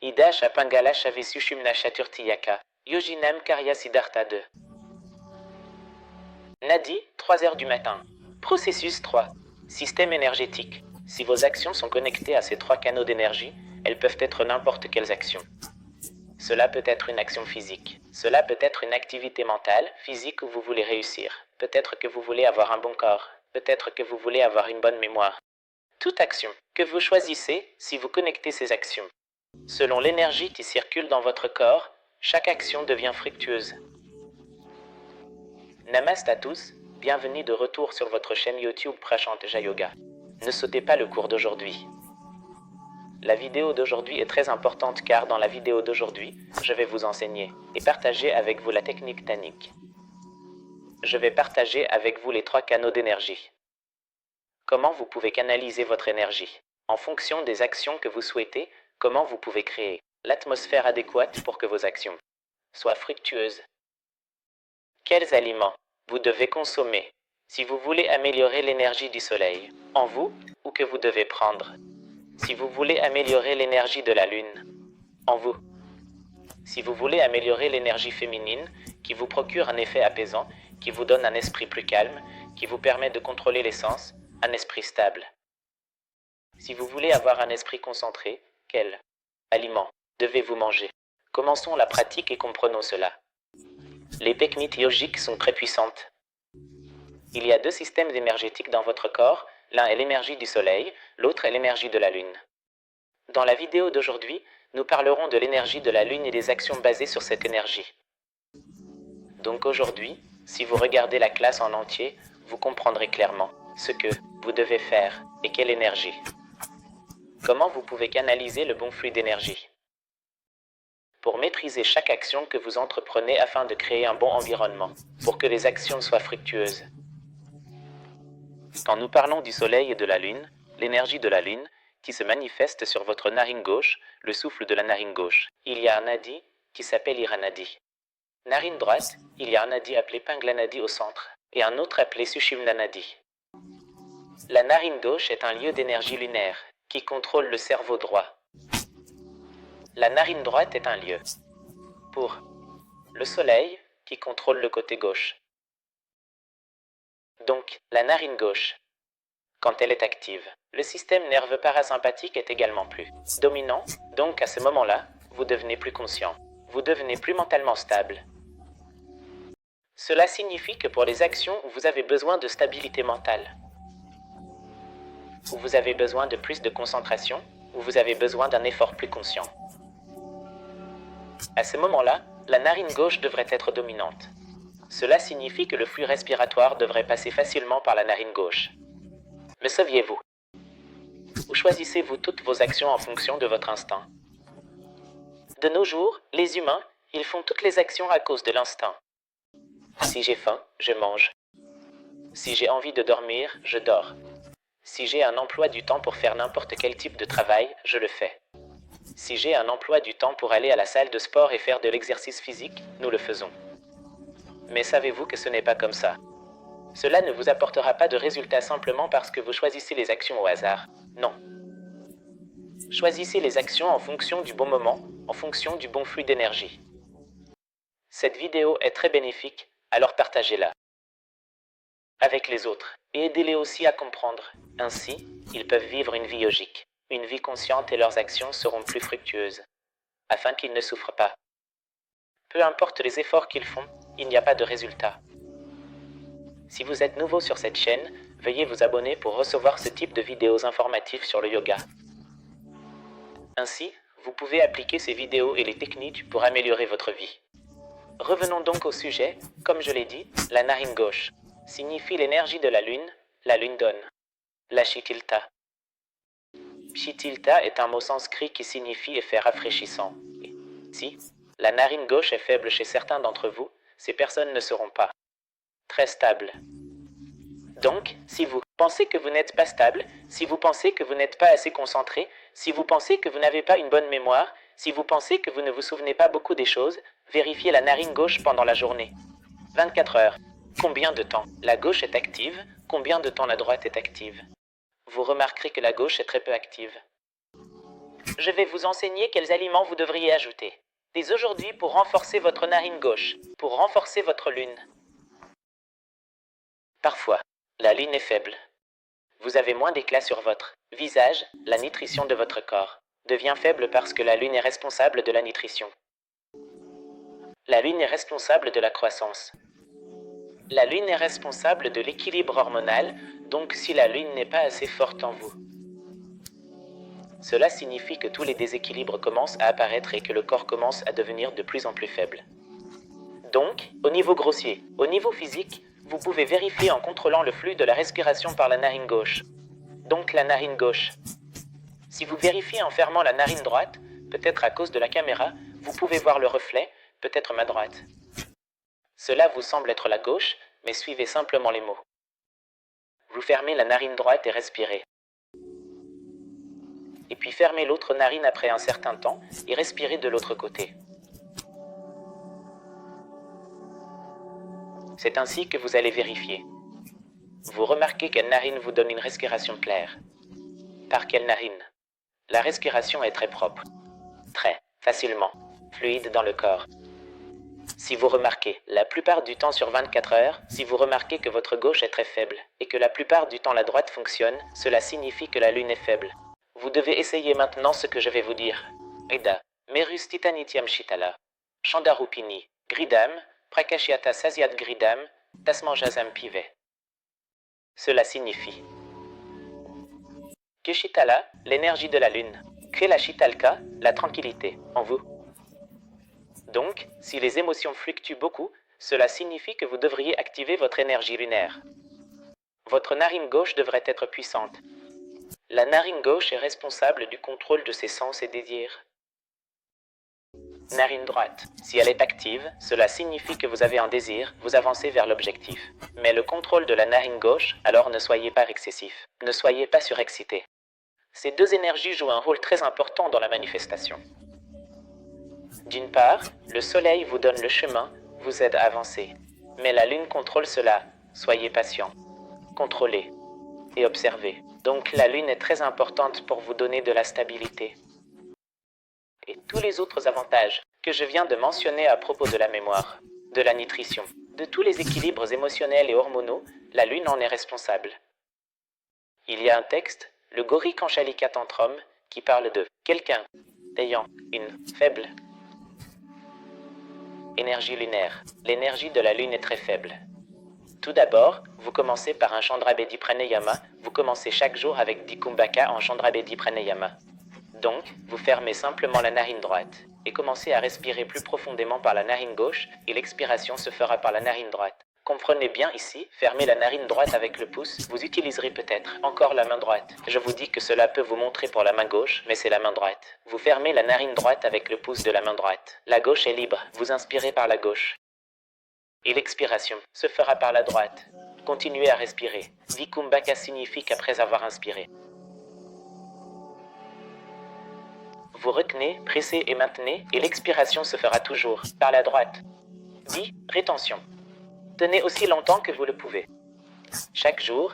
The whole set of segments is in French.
Idasha Pangala Shavesushumna Chaturtiyaka, Yojinam Karya Siddhartha 2. Nadi, 3 heures du matin. Processus 3. Système énergétique. Si vos actions sont connectées à ces 3 canaux d'énergie, elles peuvent être n'importe quelles actions. Cela peut être une action physique. Cela peut être une activité mentale, physique où vous voulez réussir. Peut-être que vous voulez avoir un bon corps. Peut-être que vous voulez avoir une bonne mémoire. Toute action que vous choisissez, si vous connectez ces actions, selon l'énergie qui circule dans votre corps, chaque action devient fructueuse. Namaste à tous, bienvenue de retour sur votre chaîne YouTube Prashant Yoga. Ne sautez pas le cours d'aujourd'hui. La vidéo d'aujourd'hui est très importante car dans la vidéo d'aujourd'hui, je vais vous enseigner et partager avec vous la technique Tannik. Je vais partager avec vous les 3 canaux d'énergie. Comment vous pouvez canaliser votre énergie. En fonction des actions que vous souhaitez, comment vous pouvez créer l'atmosphère adéquate pour que vos actions soient fructueuses. Quels aliments vous devez consommer si vous voulez améliorer l'énergie du soleil en vous ou que vous devez prendre si vous voulez améliorer l'énergie de la lune en vous. Si vous voulez améliorer l'énergie féminine qui vous procure un effet apaisant, qui vous donne un esprit plus calme, qui vous permet de contrôler les sens, un esprit stable. Si vous voulez avoir un esprit concentré, quels aliments devez-vous manger? Commençons la pratique et comprenons cela. Les techniques yogiques sont très puissantes. Il y a 2 systèmes énergétiques dans votre corps, l'un est l'énergie du soleil, l'autre est l'énergie de la lune. Dans la vidéo d'aujourd'hui, nous parlerons de l'énergie de la lune et des actions basées sur cette énergie. Donc aujourd'hui, si vous regardez la classe en entier, vous comprendrez clairement ce que vous devez faire et quelle énergie. Comment vous pouvez canaliser le bon flux d'énergie. Pour maîtriser chaque action que vous entreprenez afin de créer un bon environnement, pour que les actions soient fructueuses. Quand nous parlons du soleil et de la lune, l'énergie de la lune, qui se manifeste sur votre narine gauche, le souffle de la narine gauche, il y a un nadi qui s'appelle Iranadi. Narine droite, il y a un nadi appelé Pingla Nadi au centre, et un autre appelé Sushumna Nadi. La narine gauche est un lieu d'énergie lunaire, qui contrôle le cerveau droit. La narine droite est un lieu pour le soleil, qui contrôle le côté gauche. Donc, la narine gauche, quand elle est active, le système nerveux parasympathique est également plus dominant, donc à ce moment-là, vous devenez plus conscient, vous devenez plus mentalement stable. Cela signifie que pour les actions où vous avez besoin de stabilité mentale, où vous avez besoin de plus de concentration, où vous avez besoin d'un effort plus conscient, à ce moment-là, la narine gauche devrait être dominante. Cela signifie que le flux respiratoire devrait passer facilement par la narine gauche. Mais saviez-vous? Ou choisissez-vous toutes vos actions en fonction de votre instinct? De nos jours, les humains, ils font toutes les actions à cause de l'instinct. Si j'ai faim, je mange. Si j'ai envie de dormir, je dors. Si j'ai un emploi du temps pour faire n'importe quel type de travail, je le fais. Si j'ai un emploi du temps pour aller à la salle de sport et faire de l'exercice physique, nous le faisons. Mais savez-vous que ce n'est pas comme ça? Cela ne vous apportera pas de résultats simplement parce que vous choisissez les actions au hasard. Non. Choisissez les actions en fonction du bon moment, en fonction du bon flux d'énergie. Cette vidéo est très bénéfique, alors partagez-la avec les autres et aidez-les aussi à comprendre. Ainsi, ils peuvent vivre une vie yogique, une vie consciente et leurs actions seront plus fructueuses, afin qu'ils ne souffrent pas. Peu importe les efforts qu'ils font, il n'y a pas de résultat. Si vous êtes nouveau sur cette chaîne, veuillez vous abonner pour recevoir ce type de vidéos informatives sur le yoga. Ainsi, vous pouvez appliquer ces vidéos et les techniques pour améliorer votre vie. Revenons donc au sujet. Comme je l'ai dit, la narine gauche signifie l'énergie de la lune donne la Shitilta. Shitilta est un mot sanskrit qui signifie effet rafraîchissant. Si la narine gauche est faible chez certains d'entre vous, ces personnes ne seront pas très stables. Donc, si vous pensez que vous n'êtes pas stable, si vous pensez que vous n'êtes pas assez concentré, si vous pensez que vous n'avez pas une bonne mémoire, si vous pensez que vous ne vous souvenez pas beaucoup des choses, vérifiez la narine gauche pendant la journée. 24 heures. Combien de temps la gauche est active? Combien de temps la droite est active? Vous remarquerez que la gauche est très peu active. je vais vous enseigner quels aliments vous devriez ajouter. Dès aujourd'hui pour renforcer votre narine gauche, pour renforcer votre lune. Parfois, la lune est faible. Vous avez moins d'éclat sur votre visage, la nutrition de votre corps devient faible parce que la lune est responsable de la nutrition. La lune est responsable de la croissance. La lune est responsable de l'équilibre hormonal, donc si la lune n'est pas assez forte en vous, cela signifie que tous les déséquilibres commencent à apparaître et que le corps commence à devenir de plus en plus faible. Donc, au niveau grossier, au niveau physique, vous pouvez vérifier en contrôlant le flux de la respiration par la narine gauche. Donc la narine gauche. Si vous vérifiez en fermant la narine droite, peut-être à cause de la caméra, vous pouvez voir le reflet, peut-être ma droite. Cela vous semble être la gauche, mais suivez simplement les mots. Vous fermez la narine droite et respirez. Et puis fermez l'autre narine après un certain temps et respirez de l'autre côté. C'est ainsi que vous allez vérifier. Vous remarquez quelle narine vous donne une respiration claire. Par quelle narine? La respiration est très propre, très facilement, fluide dans le corps. Si vous remarquez, la plupart du temps sur 24 heures, si vous remarquez que votre gauche est très faible et que la plupart du temps la droite fonctionne, cela signifie que la lune est faible. Vous devez essayer maintenant ce que je vais vous dire. Eda, Merus Titanitiam Shitala, Chandarupini, Gridam, Prakashyata Sasyat Gridam, Tasmanjasam Pive. Cela signifie que Shitala, l'énergie de la lune, que la Shitalka, la tranquillité, en vous. Donc, si les émotions fluctuent beaucoup, cela signifie que vous devriez activer votre énergie lunaire. Votre narine gauche devrait être puissante. La narine gauche est responsable du contrôle de ses sens et désirs. Narine droite. Si elle est active, cela signifie que vous avez un désir, vous avancez vers l'objectif. Mais le contrôle de la narine gauche, alors ne soyez pas excessif. Ne soyez pas surexcité. Ces deux énergies jouent un rôle très important dans la manifestation. D'une part, le soleil vous donne le chemin, vous aide à avancer. Mais la lune contrôle cela. Soyez patient. Contrôlez et observez. Donc la lune est très importante pour vous donner de la stabilité. Et tous les autres avantages que je viens de mentionner à propos de la mémoire, de la nutrition, de tous les équilibres émotionnels et hormonaux, la lune en est responsable. Il y a un texte, le Gauri Kanchalika Tantrum, qui parle de quelqu'un ayant une faible énergie lunaire. L'énergie de la lune est très faible. Tout d'abord, vous commencez par un Chandrabedi Pranayama, vous commencez chaque jour avec 10 Kumbhaka en Chandrabedi Pranayama. Donc, vous fermez simplement la narine droite et commencez à respirer plus profondément par la narine gauche et l'expiration se fera par la narine droite. Comprenez bien ici, fermez la narine droite avec le pouce, vous utiliserez peut-être encore la main droite. Je vous dis que cela peut vous montrer pour la main gauche, mais c'est la main droite. Vous fermez la narine droite avec le pouce de la main droite. La gauche est libre, vous inspirez par la gauche. Et l'expiration se fera par la droite. Continuez à respirer. Vikumbhaka signifie qu'après avoir inspiré, vous retenez, pressez et maintenez, et l'expiration se fera toujours par la droite. Rétention. Tenez aussi longtemps que vous le pouvez. Chaque jour,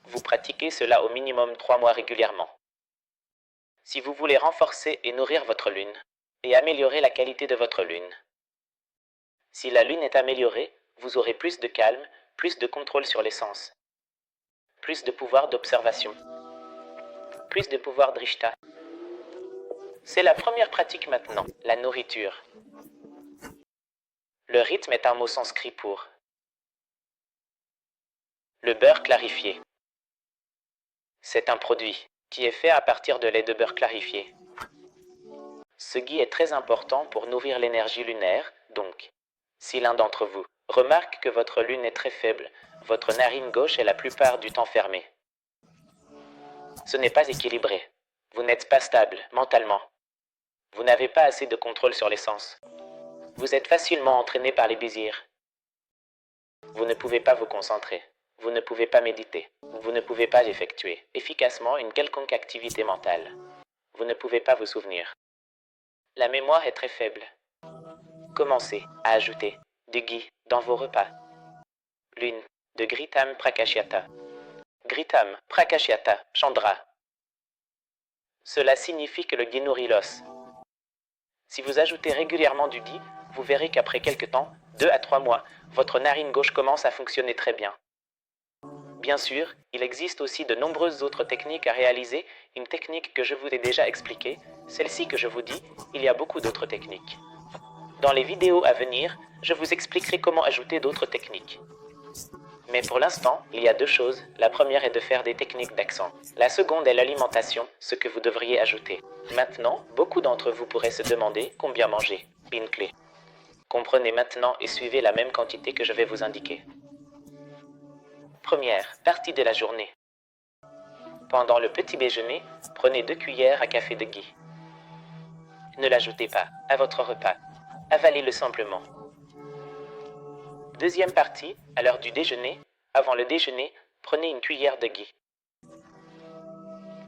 vous pratiquez cela au minimum 3 mois régulièrement. Si vous voulez renforcer et nourrir votre lune, et améliorer la qualité de votre lune. Si la lune est améliorée, vous aurez plus de calme, plus de contrôle sur les sens, plus de pouvoir d'observation, plus de pouvoir drishta. C'est la première pratique maintenant, la nourriture. Le rythme est un mot sanskrit pour le beurre clarifié. C'est un produit qui est fait à partir de lait de beurre clarifié. Ce ghee est très important pour nourrir l'énergie lunaire, donc, si l'un d'entre vous remarque que votre lune est très faible, votre narine gauche est la plupart du temps fermée. Ce n'est pas équilibré. Vous n'êtes pas stable mentalement. Vous n'avez pas assez de contrôle sur les sens. Vous êtes facilement entraîné par les désirs. Vous ne pouvez pas vous concentrer. Vous ne pouvez pas méditer. Vous ne pouvez pas effectuer efficacement une quelconque activité mentale. Vous ne pouvez pas vous souvenir. La mémoire est très faible. Commencez à ajouter du ghee dans vos repas. Lune de Gritam Prakashyata. Gritam Prakashyata Chandra. Cela signifie que le ghee nourrit l'os. Si vous ajoutez régulièrement du ghee, vous verrez qu'après quelques temps, 2 à 3 mois, votre narine gauche commence à fonctionner très bien. Bien sûr, il existe aussi de nombreuses autres techniques à réaliser, une technique que je vous ai déjà expliquée, celle-ci que je vous dis, il y a beaucoup d'autres techniques. Dans les vidéos à venir, je vous expliquerai comment ajouter d'autres techniques. Mais pour l'instant, il y a deux choses. La première est de faire des techniques d'accent. La seconde est l'alimentation, ce que vous devriez ajouter. Maintenant, beaucoup d'entre vous pourraient se demander combien manger. Pin clé. Comprenez maintenant et suivez la même quantité que je vais vous indiquer. Première partie de la journée. Pendant le petit déjeuner, prenez 2 cuillères à café de ghee. Ne l'ajoutez pas à votre repas. Avalez-le simplement. Deuxième partie, à l'heure du déjeuner, avant le déjeuner, prenez une cuillère de ghee.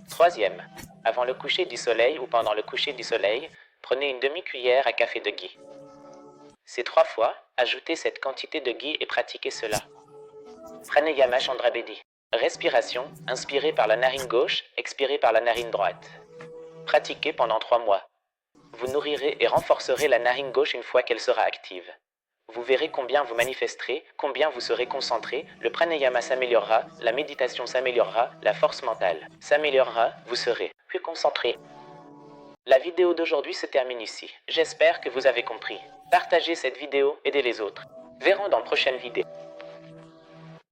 Troisième, avant le coucher du soleil ou pendant le coucher du soleil, prenez une demi-cuillère à café de ghee. Ces 3 fois, ajoutez cette quantité de ghee et pratiquez cela. Pranayama Chandrabedi. Respiration, inspirez par la narine gauche, expirez par la narine droite. Pratiquez pendant 3 mois. Vous nourrirez et renforcerez la narine gauche une fois qu'elle sera active. Vous verrez combien vous manifesterez, combien vous serez concentré, le pranayama s'améliorera, la méditation s'améliorera, la force mentale s'améliorera, vous serez plus concentré. La vidéo d'aujourd'hui se termine ici. J'espère que vous avez compris. Partagez cette vidéo, aidez les autres. Verrons dans la prochaine vidéo.